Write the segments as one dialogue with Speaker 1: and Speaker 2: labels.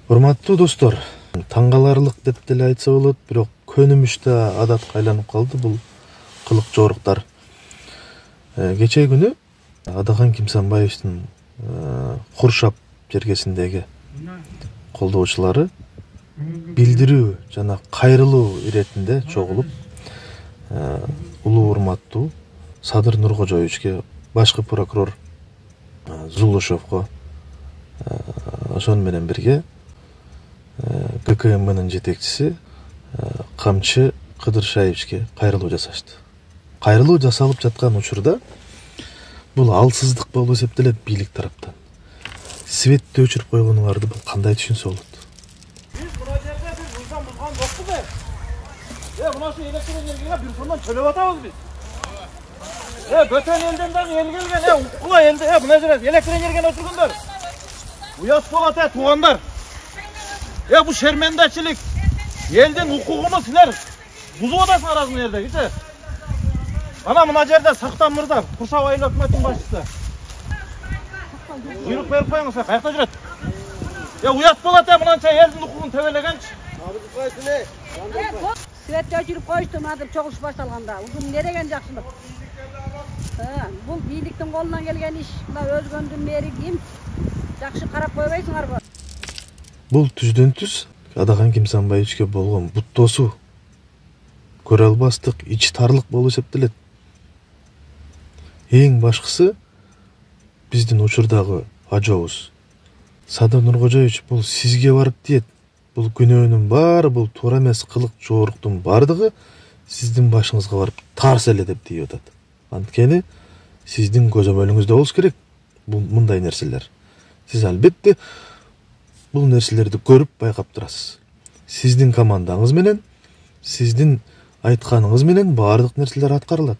Speaker 1: Урматтуу достор, таң каларлык деп деле айтса болот, бирок көнүмүш да адатка айланып калды бул кылык жоруктар. Кечээ күнү Адахан Кимсанбаевдин Куршап жергесиндеги колдоочулары билдирүү жана кайрылуу иретинде чогулуп, улуу урматтуу Садыр Нуркожоевичке, башкы прокурор Зулушевго, ошону менен бирге ККМнын жетекчиси Камчы Кыдыршаевичке кайрылуу жасашты. Кайрылуу жасалып жаткан учурда бул алсыздык болуп эсептелет бийлик тараптан. Светти өчүрүп койгонуңарды бул кандай түшүнсө болот?
Speaker 2: Биз мына жерде бир мыйзам бузган жокпуз мына ушу электр энергияга бир сомдон төлөп атабыз биз. Бөтөн элден дагы эл келген, укула элде, мына жерде электр энергияны өчүргөндөр. Уят болот, туугандар. Bu şermendeçilik, elden hukukunu siler buzuk odasına arasında yerde gitse. Bana mına yerde Saktan Mırza, Kursap Ayıl Hükümet'in başçısı. Buyruk verip koyun sen, kayakta cüret. Uyat bolat mınança elden hukukunu tevelegenç.
Speaker 3: Sivet'te öçürüp koyuştum adım çoğuş baştalganda. Uzun neregen jakşılık. Bu biyliktin kolundan gelgen iş. Özgöndün beri kim? Jakşı karap koybaysınlar bu.
Speaker 1: Бул түздөн түз Адахан Кимсанбаевичке болгон буттосуу, көрө албастык, ич тарлык болуп эсептелет. Эң башкысы биздин учурдагы ажообуз Садыр Нуркожоевич бул сизге барып тиет. Бул күнөөнүн баары, бул туура эмес кылык жооруктун бардыгы сиздин башыңызга барып тарс эле деп тийип атат. Анткени сиздин көзөмөлүңүздө болуш керек бул мындай нерселер. Сиз албетте бул нерселерди көрүп байкап турасыз. Сиздин командаңыз менен, сиздин айтканыңыз менен баардык нерселер аткарылат.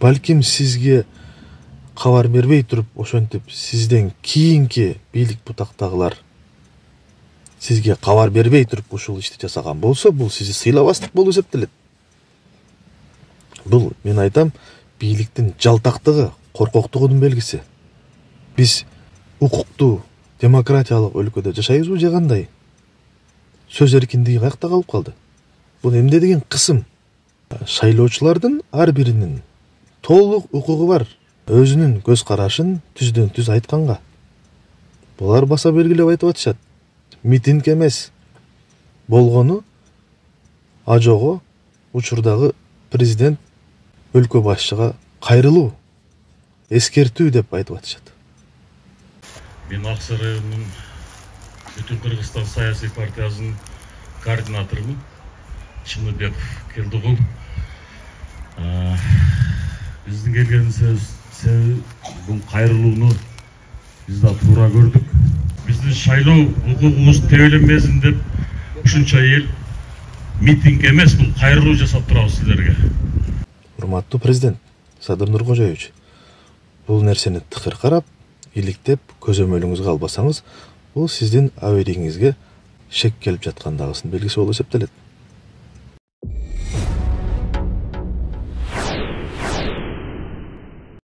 Speaker 1: Балким сизге кабар бербей туруп, ошентип сизден кийинки бийлик бутактагылар сизге кабар бербей туруп ушул ишти жасаган болсо, бул сизди сыйлабастык болуп эсептелет. Бул мен айтам, бийликтин жалтактыгы, коркоктугунун белгиси. Биз укуктуу демократиялык өлкөдө жашайбызбы же кандай? Сөз эркиндиги каякта калып калды? Бул эмне деген кысым? Шайлоочулардын ар биринин толук укугу бар, өзүнүн көз карашын түздөн түз айтканга. Булар баса белгилеп айтып атышат. Митинг эмес. Болгону ажого учурдагы президент өлкө башчыга кайрылуу, эскертүү деп айтып атышат.
Speaker 4: Мен Аксай районунун Бүтүн Кыргызстан саясий партиясынын координаторумун Чымыбеков Келдигул. Биздин келген себеби бул кайрылууну биз да туура көрдүк. Биздин шайлоо укугубуз тебеленбесин деп ушунча эл митинг эмес, бул кайрылуу жасап турабыз сиздерге.
Speaker 1: Урматтуу президент Садыр Нуркожоевич, бул нерсени тыкыр карап, иликтеп көзөмөлүңүзгө албасаңыз, бул сиздин абийириңизге шек келип жаткандагысынын белгиси болуп эсептелет.